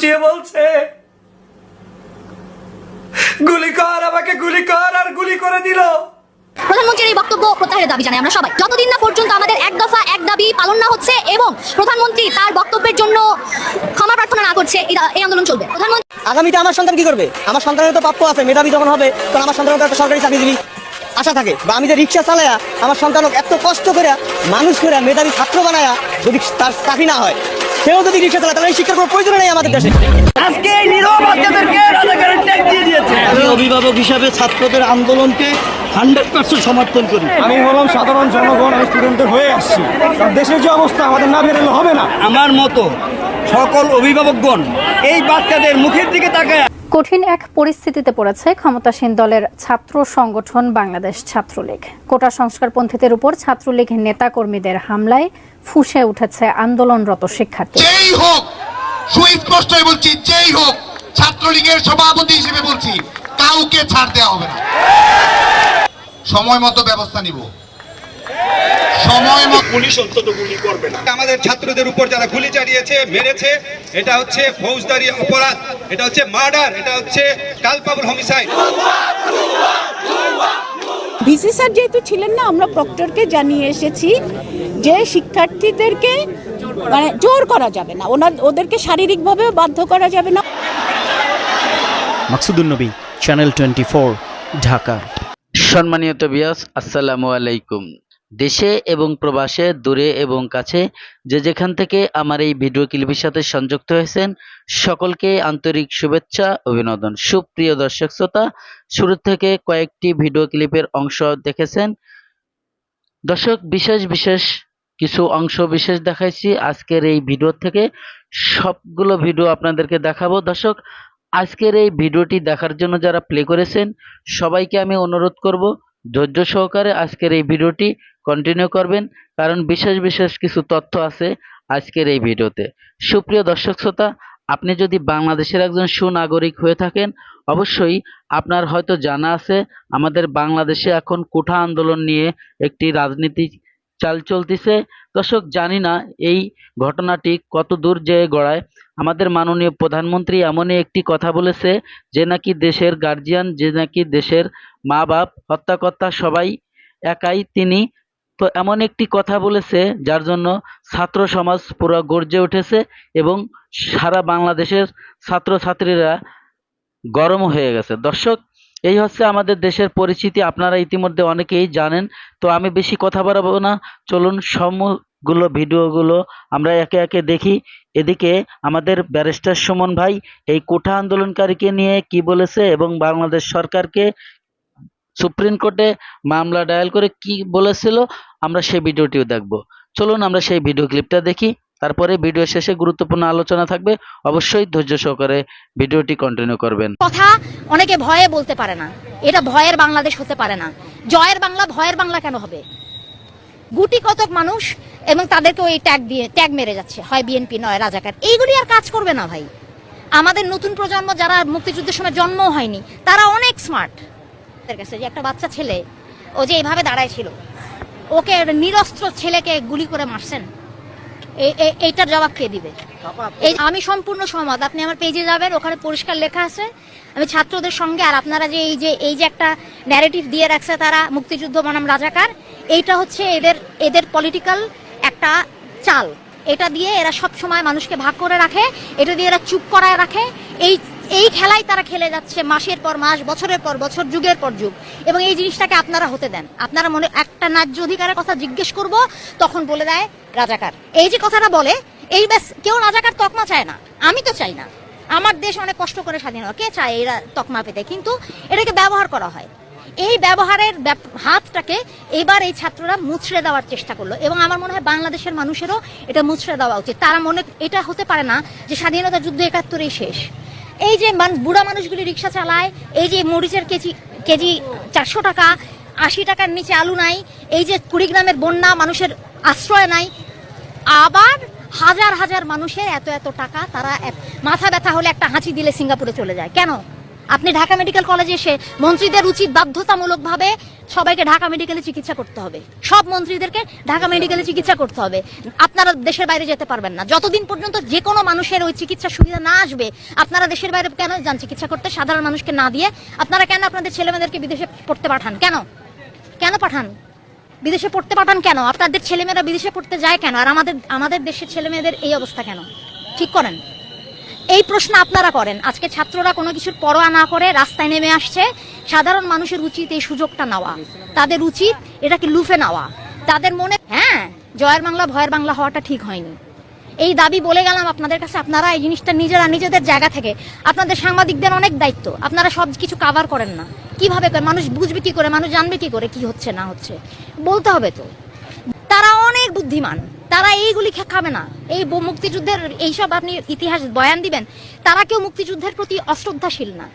বুঝিয়ে বলছে গুলি কর, আমাকে গুলি কর, আর গুলি করে দিল। প্রধানমন্ত্রীর এই বক্তব্য প্রত্যাহারের দাবি জানাই আমরা সবাই। যতদিন না পর্যন্ত আমাদের এক দফা এক দাবি পালন না হচ্ছে এবং প্রধানমন্ত্রী তার বক্তব্যের জন্য ক্ষমা প্রার্থনা না করছে, এই আন্দোলন চলবে। প্রধানমন্ত্রী আগামীতে আমার সন্তান কি করবে? আমার সন্তানের তো প্রাপ্য আছে, মেধাবী যখন হবে তখন আমার সন্তানের একটা সরকারি চাকরিজীবী আশা থাকে। বা আমি যে রিক্সা চালায়া আমার সন্তানক এত কষ্ট করে মানুষ করে মেধাবী ছাত্র বানায়া যদি তার চাকরি না হয়, সেও যদি রিক্সা চালায়, তাহলে এই শিক্ষার কোনো প্রয়োজন নেই আমাদের দেশে। আজকে এই নীরব বাচ্চাদেরকে রাজাকারের ট্যাগ দিয়ে দিয়েছে। আমি অভিভাবক হিসাবে ছাত্রদের আন্দোলনকে 100% সমর্থন করি। আমি হলাম সাধারণ জনগণ, আমি স্টুডেন্টদের হয়ে আসছি। দেশের যে অবস্থা, আমাদের না বেরোলে হবে না। আমার মতো সকল অভিভাবকগণ এই বাচ্চাদের মুখের দিকে তাকায়। কঠিন এক পরিস্থিতিতে পড়েছে ক্ষমতাসীন দলের ছাত্র সংগঠন বাংলাদেশ ছাত্রলীগ। কোটা সংস্কারপন্থীদের উপর ছাত্রলীগ নেতাকর্মীদের হামলায় ফুঁসে উঠেছে আন্দোলনরত শিক্ষার্থী। যেই হোক, সুস্পষ্টই বলছি, যেই হোক, ছাত্রলীগের সভাপতি হিসেবে বলছি, কাউকে ছাড় দেওয়া হবে না। সময় মতো ব্যবস্থা নিব, সময় মতো। পুলিশ অন্তত গুলি করবে না। আমাদের ছাত্রদের উপর যারা গুলি চালিয়েছে, মেরেছে, এটা হচ্ছে ফৌজদারি অপরাধ, এটা হচ্ছে মার্ডার, এটা হচ্ছে কালপাবল হোমিসাইড। ভিসি স্যার যেহেতু ছিলেন না, আমরা প্রক্টরকে জানিয়ে এসেছি যে শিক্ষার্থীদেরকে মানে জোর করা যাবে না, ওদেরকে শারীরিকভাবেও বাধ্য করা যাবে না। মাকসুদুন নবী, চ্যানেল 24, ঢাকা। সম্মানিত বিয়াস, আসসালামু আলাইকুম। দেশে এবং প্রবাসে, দূরে এবং কাছে, যে যেখান থেকে আমার এই ভিডিও ক্লিপের সাথে সংযুক্ত হয়েছেন, সকলকে আন্তরিক শুভেচ্ছা, অভিনন্দন। সুপ্রিয় দর্শক শ্রোতা, শুরু থেকে কয়েকটি ভিডিও ক্লিপের অংশ দেখেছেন। দর্শক, বিশেষ কিছু অংশ বিশেষ দেখাইছি আজকের এই ভিডিও থেকে। সবগুলো ভিডিও আপনাদেরকে দেখাবো। দর্শক, আজকের এই ভিডিওটি দেখার জন্য যারা প্লে করেছেন, সবাইকে আমি অনুরোধ করব ধৈর্য সহকারে আজকের এই ভিডিওটি কন্টিনিউ করবেন, কারণ বিশেষ কিছু তথ্য আছে আজকের এই ভিডিওতে। সুপ্রিয় দর্শক শ্রোতা, আপনি যদি বাংলাদেশের একজন সুনাগরিক হয়ে থাকেন, অবশ্যই আপনার হয়তো জানা আছে আমাদের বাংলাদেশে এখন কোঠা আন্দোলন নিয়ে একটি রাজনীতি চাল চলতেছে। দর্শক, জানি না এই ঘটনাটি কত দূর যেয়ে গড়ায়। আমাদের মাননীয় প্রধানমন্ত্রী এমনই একটি কথা বলেছে যে নাকি দেশের গার্জিয়ান, যে নাকি দেশের মা বাপ, হত্যাকর্তা সবাই একাই তিনি। তো এমন একটি কথা বলেছে যার জন্য ছাত্র সমাজ পুরো গর্জে উঠেছে এবং সারা বাংলাদেশের ছাত্রছাত্রীরা গরম হয়ে গেছে। দর্শক, এই হচ্ছে আমাদের দেশের পরিস্থিতি, আপনারা ইতিমধ্যে অনেকেই জানেন। তো আমি বেশি কথা বাড়াবো না, চলুন সমূহগুলো ভিডিওগুলো আমরা একে একে দেখি। এদিকে আমাদের ব্যারিস্টার সুমন ভাই এই কোঠা আন্দোলনকারীকে নিয়ে কি বলেছে এবং বাংলাদেশ সরকারকে সুপ্রিম কোর্টে মামলা ডায়াল করে কি বলেছিল, আমরা সেই ভিডিওটিও দেখব। চলুন আমরা সেই ভিডিও ক্লিপটা দেখি, তারপরে ভিডিও শেষে গুরুত্বপূর্ণ আলোচনা থাকবে। অবশ্যই ধৈর্য সহকারে ভিডিওটি কন্টিনিউ করবেন। কথা অনেকে ভয়ে বলতে পারে না, এটা ভয়ের বাংলাদেশ হতে পারে না। জয়ের বাংলা ভয়ের বাংলা কেন হবে? গুটি কতক মানুষ এবং তাদেরকে ওই ট্যাগ মেরে যাচ্ছে, হয় বিএনপি নয় রাজাকার। এইগুলি আর কাজ করবে না ভাই। আমাদের নতুন প্রজন্ম যারা মুক্তিযুদ্ধের সময় জন্মও হয়নি, তারা অনেক স্মার্ট। তাদের কাছে যে একটা বাচ্চা ছেলে, ও যে এইভাবে দাঁড়ায় ছিল, ওকে নিরস্ত্র ছেলেকে গুলি করে মারছেন, এইটার জবাব কে দিবে? এই আমি সম্পূর্ণ সহমত। আপনি আমার পেজে যাবেন, ওখানে পরিষ্কার লেখা আছে আমি ছাত্রদের সঙ্গে। আর আপনারা যে এই যে একটা ন্যারেটিভ দিয়ে রাখছে তারা মুক্তিযুদ্ধ বনাম রাজাকার, এইটা হচ্ছে এদের পলিটিক্যাল একটা চাল। এটা দিয়ে এরা সব সময় মানুষকে ভাগ করে রাখে, এটা দিয়ে এরা চুপ করায় রাখে। এই খেলাই তারা খেলে যাচ্ছে মাসের পর মাস, বছরের পর বছর, যুগের পর যুগ। এবং এই জিনিসটাকে আপনারা হতে দেন। আপনারা মনে একটা ন্যায্য অধিকারের কথা জিজ্ঞেস করব, তখন বলে দেয় রাজাকার। এই যে কথাটা বলে, এই ব্যাস, কেউ রাজাকার তকমা চায় না, আমি তো চাই না। আমার দেশ অনেক কষ্ট করে স্বাধীন হয়, কে চায় এই তকমা পেতে? কিন্তু এটাকে ব্যবহার করা হয়। এই ব্যবহারের হাতটাকে এবার এই ছাত্ররা মুছড়ে দেওয়ার চেষ্টা করলো এবং আমার মনে হয় বাংলাদেশের মানুষেরও এটা মুছড়ে দেওয়া উচিত। তারা এটা হতে পারে না যে স্বাধীনতা যুদ্ধ ৭১-এই শেষ। এই যে বুড়া মানুষগুলি রিক্সা চালায়, এই যে মরিচের কেজি ৪০০ টাকা, ৮০ টাকার নিচে আলু নাই, এই যে কুড়িগ্রামের বন্যা, মানুষের আশ্রয় নাই, আবার হাজার মানুষের এত টাকা, তারা মাথা ব্যথা হলে একটা হাঁচি দিলে সিঙ্গাপুরে চলে যায়। কেন? আপনি ঢাকা মেডিকেল কলেজে এসে মন্ত্রীদের উচিত বাধ্যতামূলকভাবে সবাইকে ঢাকা মেডিকেলে চিকিৎসা করতে হবে, সব মন্ত্রীদেরকে ঢাকা মেডিকেলে চিকিৎসা করতে হবে। আপনারা দেশের বাইরে যেতে পারবেন না যতদিন পর্যন্ত যে কোনো মানুষের ওই চিকিৎসার সুবিধা না আসবে। আপনারা দেশের বাইরে কেন যান চিকিৎসা করতে সাধারণ মানুষকে না দিয়ে? আপনারা কেন আপনাদের ছেলেমেয়েদেরকে বিদেশে পড়তে পাঠান? কেন কেন পাঠান? বিদেশে পড়তে পাঠান কেন? আপনাদের ছেলেমেয়েরা বিদেশে পড়তে যায় কেন? আর আমাদের দেশের ছেলেমেয়েদের এই অবস্থা কেন? ঠিক করেন। এই প্রশ্ন আপনারা করেন। আজকে ছাত্ররা কোনো কিছুর পরোয়া না করে রাস্তায় নেমে আসছে। সাধারণ মানুষের উচিত এই সুযোগটা নেওয়া, তাদের উচিত এটাকে লুফে নেওয়া। তাদের মনে জয়ের বাংলা ভয়ের বাংলা হওয়াটা ঠিক হয়নি, এই দাবি বলে গেলাম আপনাদের কাছে। আপনারা এই জিনিসটা নিজেদের জায়গা থেকে, আপনাদের সাংবাদিকদের অনেক দায়িত্ব, আপনারা সব কিছু কাভার করেন না। কিভাবে করেন? মানুষ বুঝবে কি করে, মানুষ জানবে কি করে কি হচ্ছে না হচ্ছে? বলতে হবে তো। তারা অনেক বুদ্ধিমান, তারা এইগুলি খাবে না। এই মুক্তিযুদ্ধের এইসব আপনি ইতিহাস বয়ান দিবেন, তারা কেউ মুক্তিযুদ্ধের প্রতি অশ্রদ্ধাশীল না,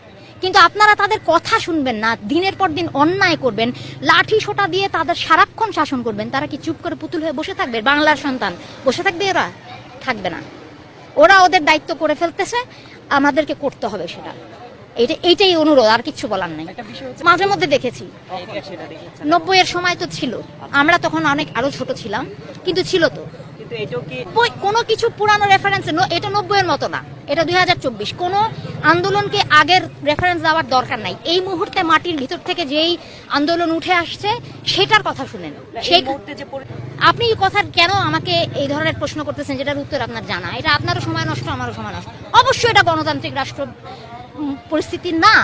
কিন্তু আপনারা তাদের কথা শুনবেন না। দিনের পর দিন অন্যায় করবেন, লাঠি সোটা দিয়ে তাদের সারাক্ষণ শাসন করবেন। তারা কি চুপ করে পুতুল হয়ে বসে থাকবে? বাংলার সন্তান বসে থাকবে? এরা থাকবে না। ওরা ওদের দায়িত্ব করে ফেলতেছে, আমাদেরকে করতে হবে সেটা। এইটাই অনুরোধ, আর কিছু বলার নাই। মাঝে মধ্যে দেখেছি 90-এর সময় তো ছিল, আমরা তখন অনেক আরো ছোট ছিলাম, কিন্তু ছিল তো। কোনো কিছু পুরানো রেফারেন্স, এটা 90-এর মতো না, এটা 2024। কোনো আন্দোলনকে আগের রেফারেন্স দেওয়ার দরকার নাই। এই মুহূর্তে মাটির ভিতর থেকে যেই আন্দোলন উঠে আসছে সেটার কথা শুনেন। সেই আপনি কথা কেন আমাকে এই ধরনের প্রশ্ন করতেছেন যেটার উত্তর আপনার জানা? এটা আপনারও সময় নষ্ট, আমারও সময় নষ্ট। অবশ্যই এটা গণতান্ত্রিক রাষ্ট্র পরিস্থিতি না,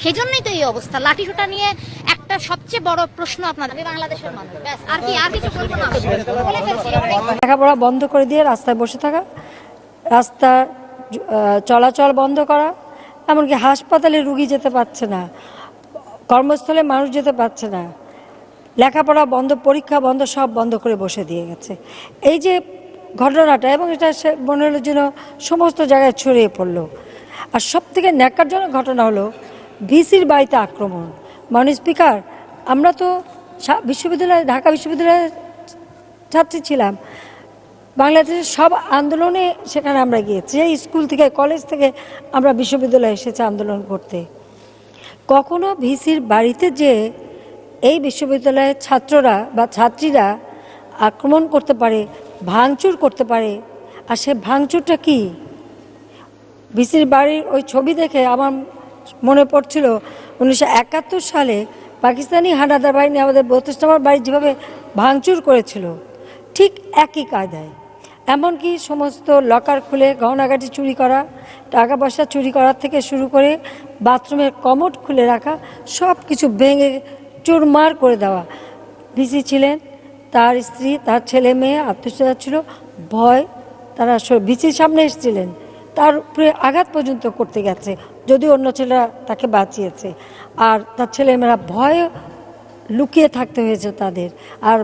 সেজন্যই তো এই অবস্থা। লাঠিসোঁটা নিয়ে একটা সবচেয়ে বড় প্রশ্ন আপনাদের, বাংলাদেশের মানুষ, ব্যাস। আর কিছু বলবো না। লেখাপড়া বন্ধ করে দিয়ে রাস্তায় বসে থাকা, রাস্তা চলাচল বন্ধ করা, এমনকি হাসপাতালে রুগী যেতে পারছে না, কর্মস্থলে মানুষ যেতে পারছে না, লেখাপড়া বন্ধ, পরীক্ষা বন্ধ, সব বন্ধ করে বসে দিয়ে গেছে। এই যে ঘটনাটা, এবং এটা মনে হলো যেন সমস্ত জায়গায় ছড়িয়ে পড়লো। আর সব থেকে ন্যাক্কারজনক ঘটনা হলো ভিসির বাড়িতে আক্রমণ। মাননীয় স্পিকার, আমরা তো ঢাকা বিশ্ববিদ্যালয়ের ছাত্রী ছিলাম, বাংলাদেশের সব আন্দোলনে সেখানে আমরা গিয়েছি। এই স্কুল থেকে, কলেজ থেকে আমরা বিশ্ববিদ্যালয়ে এসেছি আন্দোলন করতে। কখনো ভিসির বাড়িতে যে এই বিশ্ববিদ্যালয়ের ছাত্ররা বা ছাত্রীরা আক্রমণ করতে পারে, ভাঙচুর করতে পারে, আর সে ভাঙচুরটা কি? ভিসির বাড়ির ওই ছবি দেখে আমার মনে পড়ছিল 1971 সালে পাকিস্তানি হানাদার বাহিনী আমাদের 32 নম্বর বাড়ি যেভাবে ভাঙচুর করেছিল, ঠিক একই কায়দায়। এমনকি সমস্ত লকার খুলে গহনাগাটি চুরি করা, টাকা পয়সা চুরি করার থেকে শুরু করে বাথরুমের কমোড খুলে রাখা, সব কিছু ভেঙে চুরমার করে দেওয়া। ভিসি ছিলেন, তার স্ত্রী, তার ছেলে মেয়ে, আত্মীয়স্বজন ছিল। ভয়, তারা ভিসির সামনে এসেছিলেন, তার উপরে আঘাত পর্যন্ত করতে গেছে, যদিও অন্য ছেলেরা তাকে বাঁচিয়েছে। আর তার ছেলেমেয়েরা ভয়ে লুকিয়ে থাকতে হয়েছে তাদের। আর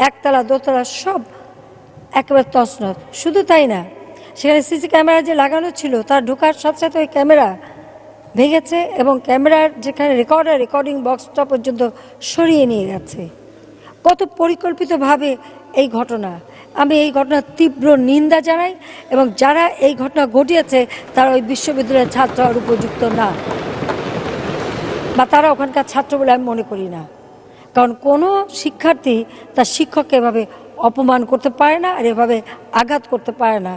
একতলা দোতলা সব একেবারে তছনছ। শুধু তাই না, সেখানে সিসি ক্যামেরা যে লাগানো ছিল, তার ঢোকার সাথে সাথে ওই ক্যামেরা ভেঙেছে এবং ক্যামেরার যেখানে রেকর্ডিং বক্সটা পর্যন্ত সরিয়ে নিয়ে গেছে। কত পরিকল্পিতভাবে এই ঘটনা! আমি এই ঘটনার তীব্র নিন্দা জানাই, এবং যারা এই ঘটনা ঘটিয়েছে তারা ওই বিশ্ববিদ্যালয়ের ছাত্র হওয়ার উপযুক্ত না, বা তারা ওখানকার ছাত্র বলে আমি মনে করি না। কারণ কোনো শিক্ষার্থী তার শিক্ষককে এভাবে অপমান করতে পারে না, আর এভাবে আঘাত করতে পারে না।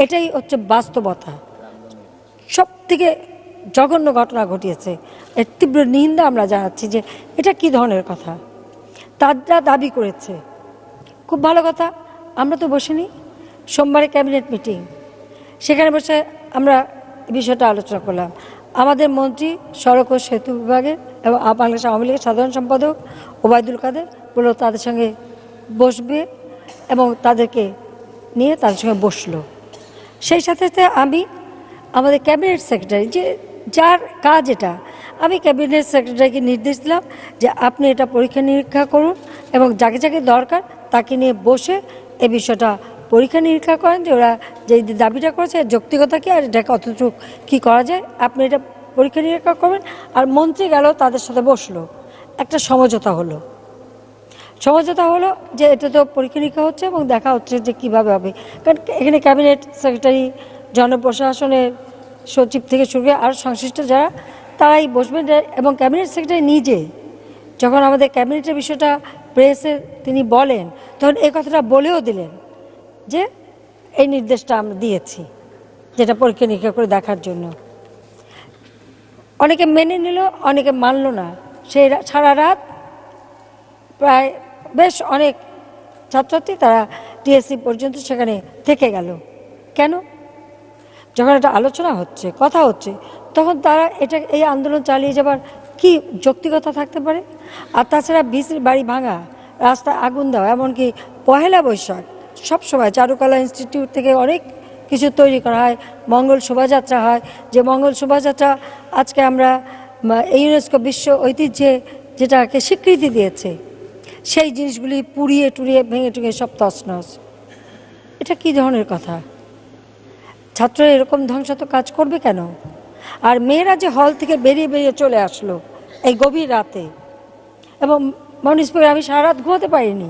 এটাই হচ্ছে বাস্তবতা। সব থেকে জঘন্য ঘটনা ঘটিয়েছে, এর তীব্র নিন্দা আমরা জানাচ্ছি। যে এটা কি ধরনের কথা? তারা দাবি করেছে, খুব ভালো কথা। আমরা তো বসিনি, সোমবারে ক্যাবিনেট মিটিং, সেখানে বসে আমরা বিষয়টা আলোচনা করলাম। আমাদের মন্ত্রী সড়ক ও সেতু বিভাগের এবং বাংলাদেশ আওয়ামী লীগের সাধারণ সম্পাদক ওবায়দুল কাদের বলল তাদের সঙ্গে বসবে এবং তাদেরকে নিয়ে তাদের সঙ্গে বসলো। সেই সাথে সাথে আমি আমাদের ক্যাবিনেট সেক্রেটারি, যে যার কাজ এটা, আমি ক্যাবিনেট সেক্রেটারিকে নির্দেশ দিলাম যে আপনি এটা পরীক্ষা নিরীক্ষা করুন এবং যাকে যাকে দরকার তাকে নিয়ে বসে এই বিষয়টা পরীক্ষা নিরীক্ষা করেন, যে ওরা যে দাবিটা করেছে যৌক্তিকতা কি, আর এটাকে কতটুকু কী করা যায়, আপনি এটা পরীক্ষা নিরীক্ষা করবেন। আর মন্ত্রী গেল, তাদের সাথে বসলো, একটা সমঝোতা হলো যে এটা তো পরীক্ষা নিরীক্ষা হচ্ছে এবং দেখা হচ্ছে যে কীভাবে হবে। কারণ এখানে ক্যাবিনেট সেক্রেটারি, জনপ্রশাসনের সচিব থেকে শুরু করে আর সংশ্লিষ্ট যারা তারাই বসবেন। এবং ক্যাবিনেট সেক্রেটারি নিজে যখন আমাদের ক্যাবিনেটের বিষয়টা প্রেসে তিনি বলেন, তখন এই কথাটা বলেও দিলেন যে এই নির্দেশটা আমরা দিয়েছি, যেটা পরীক্ষা নিরীক্ষা করে দেখার জন্য। অনেকে মেনে নিল, অনেকে মানল না। সেই সারা রাত প্রায় বেশ অনেক ছাত্রছাত্রী তারা টিএসসি পর্যন্ত সেখানে থেকে গেল। কেন? যখন একটা আলোচনা হচ্ছে, কথা হচ্ছে, তখন তারা এই আন্দোলন চালিয়ে যাবার কি যৌক্তিকতা থাকতে পারে? আর তাছাড়া ভিসির বাড়ি ভাঙা, রাস্তায় আগুন দেওয়া, এমনকি পহেলা বৈশাখ সবসময় চারুকলা ইনস্টিটিউট থেকে অনেক কিছু তৈরি করা হয়, মঙ্গল শোভাযাত্রা হয়, যে মঙ্গল শোভাযাত্রা আজকে আমরা ইউনেস্কো বিশ্ব ঐতিহ্যে যেটাকে স্বীকৃতি দিয়েছে, সেই জিনিসগুলি পুড়িয়ে টুড়িয়ে ভেঙে টুঙে সব তছনছ। এটা কি ধরনের কথা? ছাত্ররা এরকম ধ্বংসাত্মক কাজ করবে কেন? আর মেয়েরা যে হল থেকে বেরিয়ে চলে আসলো এই গভীর রাতে, এবং মাননীয় স্পিকার, আমি সারা রাত ঘুমাতে পারিনি,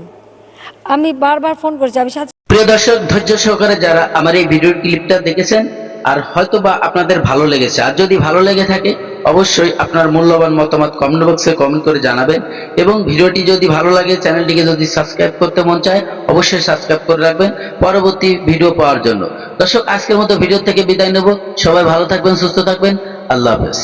আমি বারবার ফোন করেছি। আমি প্রিয় দর্শক, ধৈর্য সহকারে যারা আমার এই ভিডিও ক্লিপটা দেখেছেন, আর হয়তো বা আপনাদের ভালো লেগেছে, আর যদি ভালো লেগে থাকে অবশ্যই আপনার মূল্যবান মতামত কমেন্ট বক্সে কমেন্ট করে জানাবেন। এবং ভিডিওটি যদি ভালো লাগে, চ্যানেলটিকে যদি সাবস্ক্রাইব করতে মন চায় অবশ্যই সাবস্ক্রাইব করে রাখবেন পরবর্তী ভিডিও পাওয়ার জন্য। দর্শক, আজকের মতো ভিডিও থেকে বিদায় নেব। সবাই ভালো থাকবেন, সুস্থ থাকবেন। আল্লাহ হাফেজ।